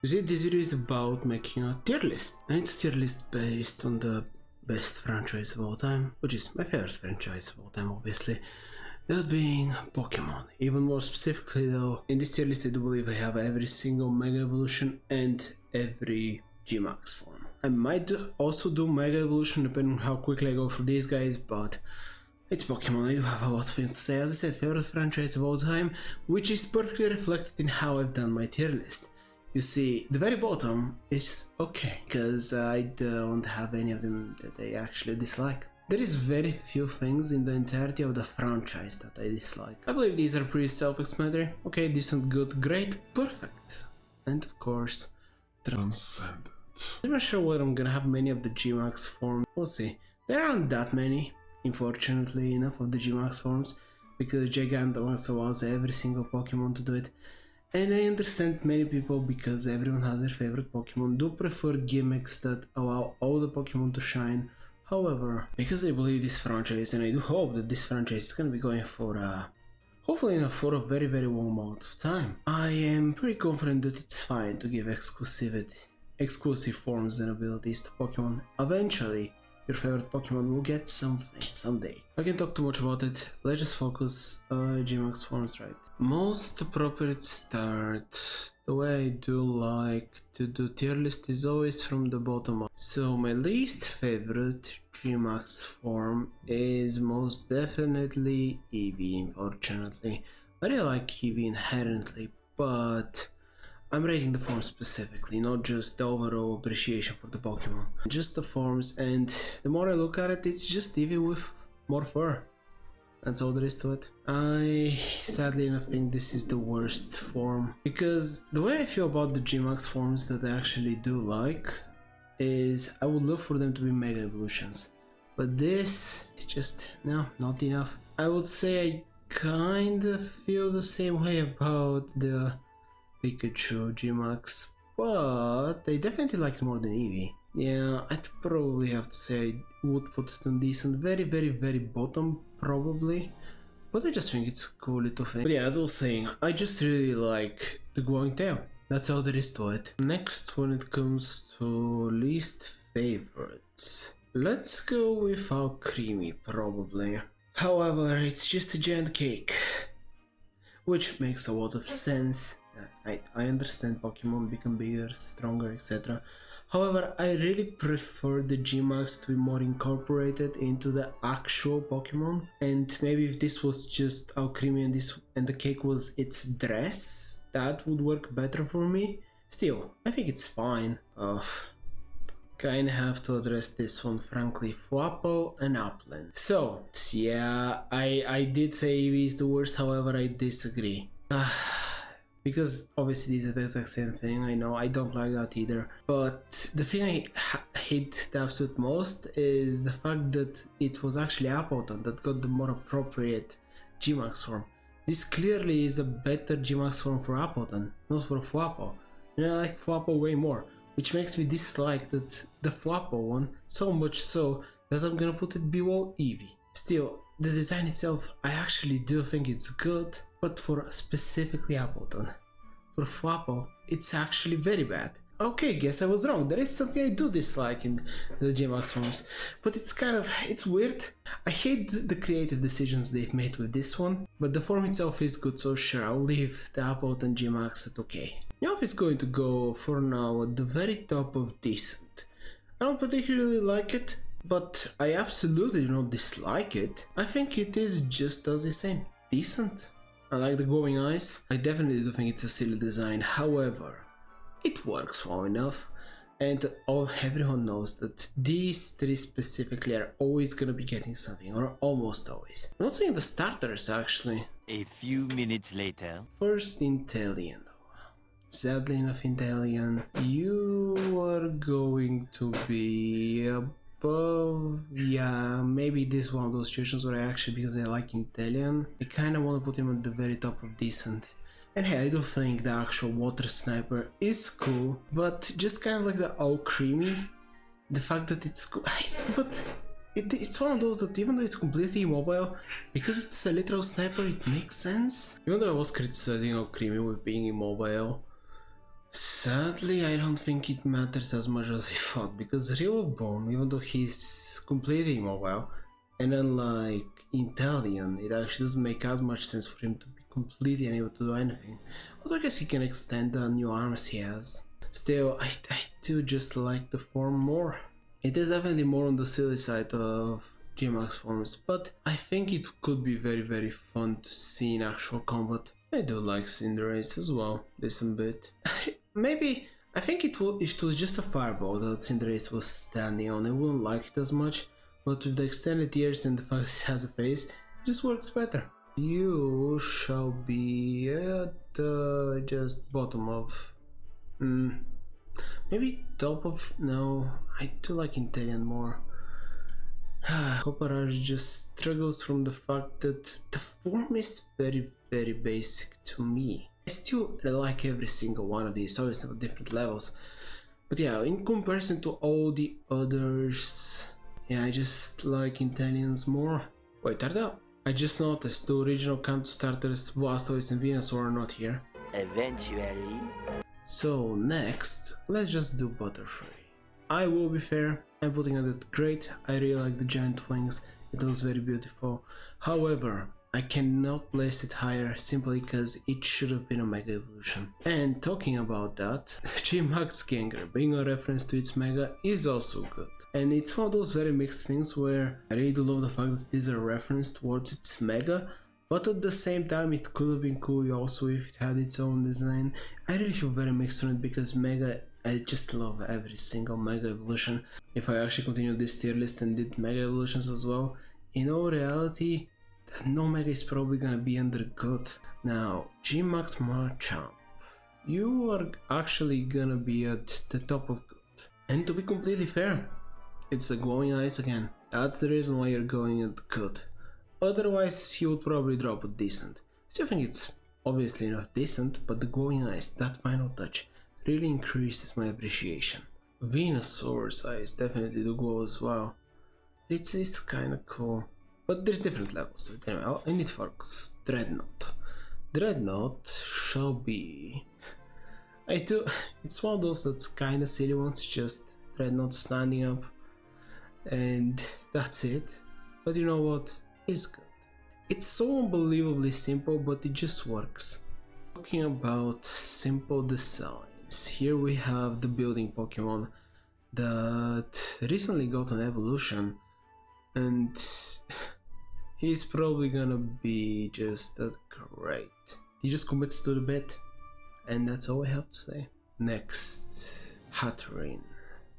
You see, this video is about making a tier list, and it's a tier list based on the best franchise of all time, which is my favorite franchise of all time, obviously, that being Pokemon. Even more specifically though, in this tier list I do believe I have every single Mega Evolution and every G-Max form. I might also do Mega Evolution depending on how quickly I go for these guys, but it's Pokemon, I do have a lot of things to say. As I said, favorite franchise of all time, which is perfectly reflected in how I've done my tier list. You see, the very bottom is okay, because I don't have any of them that I actually dislike. There is very few things in the entirety of the franchise that I dislike. I believe these are pretty self-explanatory. Okay, decent, good, great, perfect. And of course, transcendent. I'm not sure whether I'm gonna have many of the G-Max forms. We'll see. There aren't that many, unfortunately enough, of the G-Max forms, because Gigantamax allows every single Pokemon to do it. And I understand many people, because everyone has their favorite Pokemon, do prefer gimmicks that allow all the Pokemon to shine. However, because I believe this franchise, and I do hope that this franchise is gonna be going for hopefully for a very long amount of time, I am pretty confident that it's fine to give exclusive forms and abilities to Pokemon. Eventually, your favorite Pokemon will get something someday. I can't talk too much about it, let's just focus G-Max forms, right? Most appropriate start, the way I do like to do tier list is always from the bottom up. So my least favorite G-Max form is most definitely Eevee, unfortunately. I really like Eevee inherently, but I'm rating the forms specifically, not just the overall appreciation for the Pokemon. Just the forms, and the more I look at it, it's just Eevee with more fur. That's all there is to it. I sadly enough think this is the worst form, because the way I feel about the G-Max forms that I actually do like is I would love for them to be Mega Evolutions. But this, just, no, not enough. I would say I kinda feel the same way about the Pikachu G-Max, but I definitely like it more than Eevee. Yeah, I'd probably have to say I would put it on decent, very bottom probably, but I just think it's a cool little thing. But yeah, as I was saying, I just really like the glowing tail. That's all there is to it. Next, when it comes to least favorites, let's go with Alcremie probably. However, it's just a giant cake, which makes a lot of sense. I understand Pokemon become bigger, stronger, etc. However, I really prefer the G-Max to be more incorporated into the actual Pokemon. And maybe if this was just Alcremie and the cake was its dress, that would work better for me. Still, I think it's fine. Kinda have to address this one, frankly. Flapple and Upland. So, yeah, I did say Eevee is the worst, however I disagree. Because obviously these are the exact same thing, I know, I don't like that either. But the thing I hate the absolute most is the fact that it was actually Appleton that got the more appropriate G-Max form. This clearly is a better G-Max form for Appleton, not for Flapple. And I like Flapple way more, which makes me dislike that the Flapple one, so much so that I'm gonna put it below Eevee. Still, the design itself, I actually do think it's good, but for specifically Appleton. For Flapple, it's actually very bad. Okay, guess I was wrong, there is something I do dislike in the G-Max forms, but it's weird. I hate the creative decisions they've made with this one, but the form itself is good, so sure, I'll leave the Appleton G-Max at okay. Meowth is going to go for now at the very top of decent. I don't particularly like it, but I absolutely do not dislike it. I think it is just as the same. Decent. I like the glowing eyes. I definitely do think it's a silly design, however, it works well enough. And everyone knows that these three specifically are always gonna be getting something, or almost always. I'm not saying the starters actually. A few minutes later. First Inteleon. Sadly enough, Inteleon, you are going to be above, yeah, maybe this is one of those situations where I actually, because I like Inteleon, I kind of want to put him at the very top of decent. And hey, I do think the actual water sniper is cool, but just kind of like the Alcremie, the fact that it's cool, but it's one of those that even though it's completely immobile, because it's a literal sniper, it makes sense. Even though I was criticizing Alcremie with being immobile, Sadly, I don't think it matters as much as I thought, because Boom, even though he's completely immobile, and unlike Intellion, it actually doesn't make as much sense for him to be completely unable to do anything. Although I guess he can extend the new arms he has. Still, I do just like the form more. It is definitely more on the silly side of Gmax forms, but I think it could be very fun to see in actual combat. I do like Cinderace as well, decent bit. Maybe, I think if it was just a fireball that Cinderace was standing on, I wouldn't like it as much, but with the extended ears and the fact it has a face, it just works better. You shall be at the just bottom of... maybe top of... no, I do like Intellion more. Copperage just struggles from the fact that the form is very basic to me. I still like every single one of these, always have different levels. But yeah, in comparison to all the others, yeah, I just like Intellions more. Wait, are there? I just noticed the original Kanto starters Blastoise and Venusaur are not here. Eventually. So next, let's just do Butterfree. I will be fair, I'm putting on that great, I really like the giant wings, it looks very beautiful. However, I cannot place it higher simply because it should have been a Mega Evolution. And talking about that, Gmax Gengar being a reference to its Mega is also good. And it's one of those very mixed things where I really do love the fact that it is a reference towards its Mega, but at the same time it could have been cool also if it had its own design. I really feel very mixed on it because Mega, I just love every single Mega Evolution. If I actually continue this tier list and did Mega Evolutions as well, in all reality, no Mega is probably gonna be under good. Now, Gmax Machamp, you are actually gonna be at the top of good. And to be completely fair, it's the glowing eyes again. That's the reason why you're going at good. Otherwise, he would probably drop a decent. Still think it's obviously not decent, but the glowing eyes, that final touch, really increases my appreciation. Venusaur's eyes definitely do glow as well. It's kinda cool. But there's different levels to it. Anyway, I need to focus. Dreadnought. Dreadnought shall be... it's one of those that's kinda silly ones, just Dreadnought standing up. And that's it. But you know what? It's good. It's so unbelievably simple, but it just works. Talking about simple designs, here we have the building Pokemon that recently got an evolution, and he's probably gonna be just that great. He just commits to the bit, and that's all I have to say. Next, Hatterene.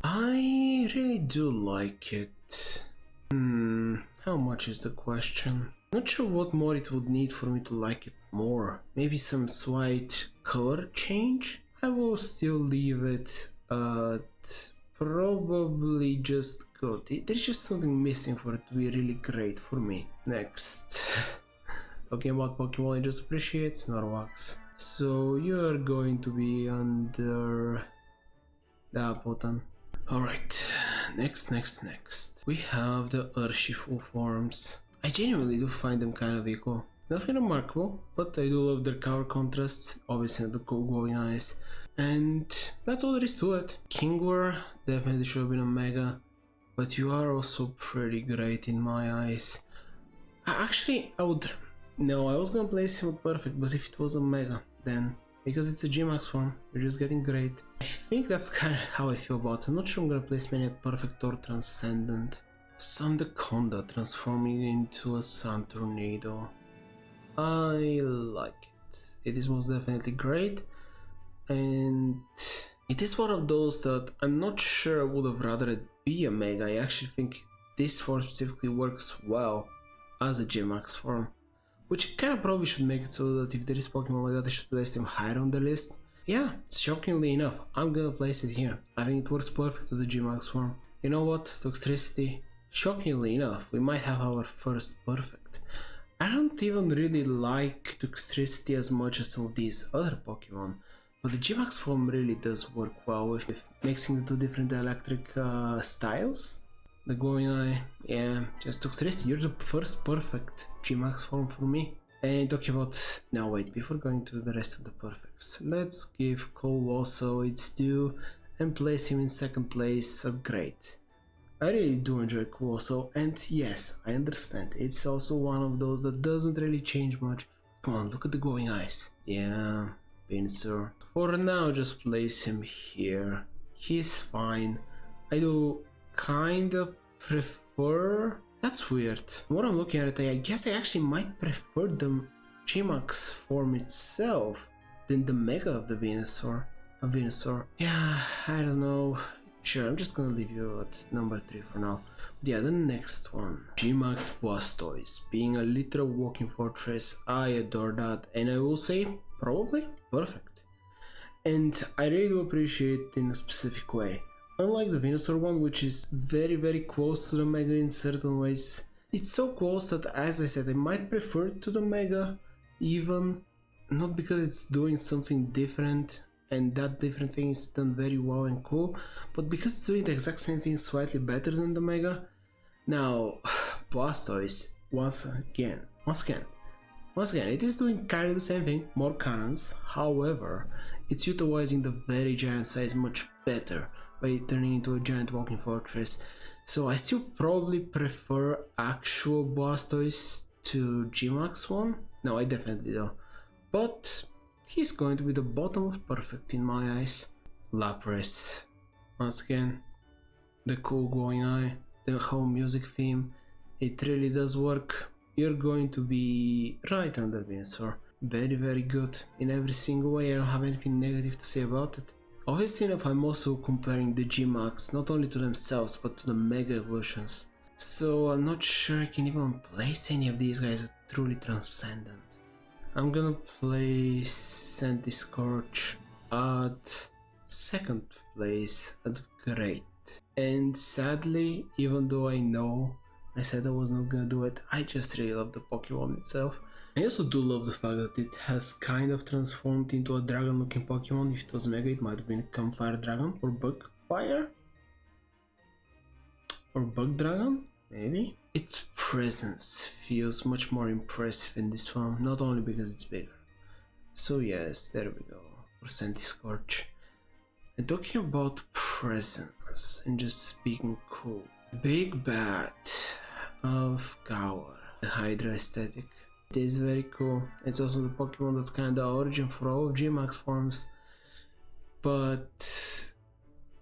I really do like it. How much is the question? Not sure what more it would need for me to like it more. Maybe some slight color change? I will still leave it at probably just good. There's just something missing for it to be really great for me. Next. Talking about Pokemon I just appreciate, Snorlax. So you're going to be under that button. Alright, next. We have the Urshifu forms. I genuinely do find them kind of equal. Nothing remarkable, but I do love their color contrasts, obviously the cool glowing eyes. And that's all there is to it. Kingler definitely should have been a Mega, but you are also pretty great in my eyes. I was gonna place him at Perfect, but if it was a Mega, then because it's a Gmax form, you're just getting great. I think that's kind of how I feel about it. I'm not sure I'm gonna place many at Perfect or Transcendent. Sandaconda transforming into a Sun Tornado. I like it. It is most definitely great, and it is one of those that I'm not sure I would have rather it be a Mega. I actually think this form specifically works well as a Gmax form, which kind of probably should make it so that if there is Pokemon like that, I should place them higher on the list. Yeah, shockingly enough, I'm gonna place it here. I think it works perfect as a Gmax form. You know what, Toxtricity? Shockingly enough, we might have our first perfect. I don't even really like Toxtricity as much as some of these other Pokemon, but the Gmax form really does work well with mixing the two different electric styles. The glowing eye, yeah, just Toxtricity, you're the first perfect Gmax form for me. And talking about, now wait, before going to the rest of the perfects, let's give Cole also its due and place him in second place at great. I really do enjoy Kuoso, and yes, I understand, it's also one of those that doesn't really change much. Come on, look at the glowing eyes. Yeah, Venusaur. For now, just place him here. He's fine. I do kinda prefer... That's weird. What I'm looking at it, I guess I actually might prefer the G-Max form itself than the Mega of the Venusaur. Yeah, I don't know. Sure, I'm just gonna leave you at number 3 for now. But yeah, the next one. G-Max Blastoise. Being a literal walking fortress, I adore that. And I will say, probably perfect. And I really do appreciate it in a specific way. Unlike the Venusaur one, which is very close to the Mega in certain ways. It's so close that, as I said, I might prefer it to the Mega, even not because it's doing something different and that different thing is done very well and cool, but because it's doing the exact same thing slightly better than the Mega. Now, Blastoise, once again, it is doing kind of the same thing, more cannons. However, it's utilizing the very giant size much better by turning into a giant walking fortress. So I still probably prefer actual Blastoise to G-Max one. No, I definitely do. But he's going to be the bottom of perfect in my eyes. Lapras. Once again, the cool glowing eye, the whole music theme, it really does work. You're going to be right under Venusaur. Very good in every single way. I don't have anything negative to say about it. Obviously enough, I'm also comparing the G-Max not only to themselves but to the Mega Evolutions. So I'm not sure I can even place any of these guys as truly transcendent. I'm gonna place Scorch at second place at great. And sadly, even though I know I said I was not gonna do it, I just really love the Pokemon itself. I also do love the fact that it has kind of transformed into a dragon looking Pokemon. If it was Mega, it might have been Campfire Dragon or Bug Fire? Or Bug Dragon? Maybe? Its presence feels much more impressive in this one, not only because it's bigger. So yes, there we go, for Scorch. And talking about presence and just being cool. Big Bat of Gaur, the Hydra aesthetic. It is very cool. It's also the Pokemon that's kind of the origin for all of G-Max forms. But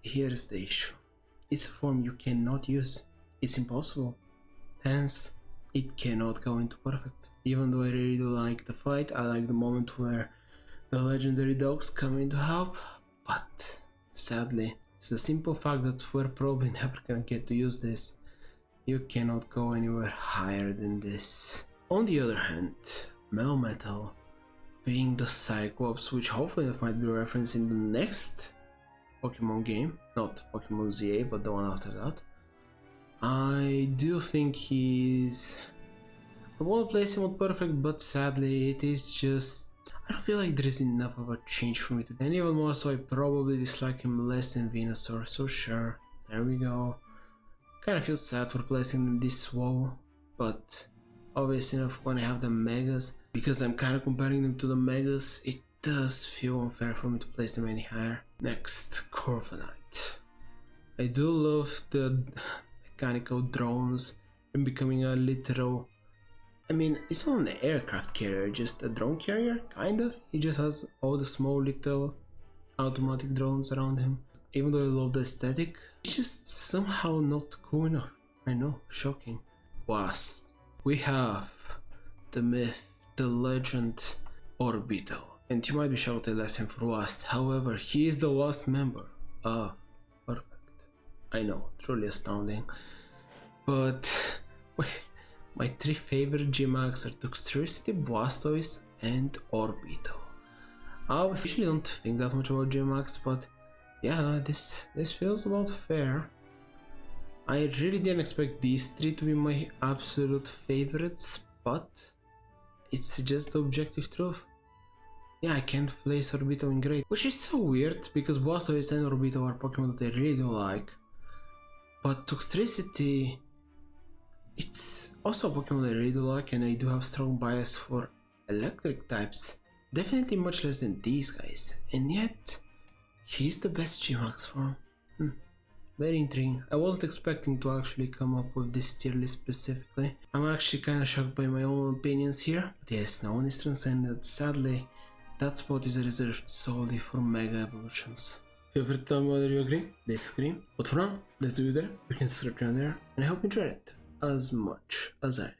here's the issue. It's a form you cannot use. It's impossible. Hence, it cannot go into perfect. Even though I really do like the fight, I like the moment where the legendary dogs come in to help. But sadly, it's the simple fact that we're probably never gonna get to use this. You cannot go anywhere higher than this. On the other hand, Melmetal, being the Cyclops, which hopefully that might be referenced in the next Pokemon game, not Pokemon ZA, but the one after that. I do think he's... I want to place him on perfect, but sadly it is just... I don't feel like there is enough of a change for me to do. And even more so, I probably dislike him less than Venusaur, so sure, there we go. Kinda feel sad for placing him this low, but obviously enough when I have the Megas, because I'm kinda comparing them to the Megas, it does feel unfair for me to place them any higher. Next, Corviknight. I do love the mechanical drones and becoming a literal... I mean, it's not an aircraft carrier, just a drone carrier, kinda. He just has all the small little automatic drones around him. Even though I love the aesthetic, it's just somehow not cool enough. I know, shocking. Last, we have the myth, the legend, Orbital. And you might be shocked I left him for last, however, he is the last member. Ah, perfect. I know, truly astounding. But, wait. My 3 favorite G-Max are Toxtricity, Blastoise, and Orbital. I usually don't think that much about G-Max, but yeah, this feels about fair. I really didn't expect these 3 to be my absolute favorites, but it's just the objective truth. Yeah, I can't place Orbital in great, which is so weird because Blastoise and Orbital are Pokemon that I really do like. But Toxtricity, it's also a Pokemon that I really do like, and I do have strong bias for electric types. Definitely much less than these guys, and yet he's the best G-Max form. Very intriguing. I wasn't expecting to actually come up with this tier list specifically. I'm actually kinda shocked by my own opinions here. But yes, no one is transcended. Sadly, that spot is reserved solely for Mega Evolutions. Feel free to tell me whether you agree, disagree. But for now, let's do it there. You can subscribe down there, and I hope you enjoyed it as much as I did.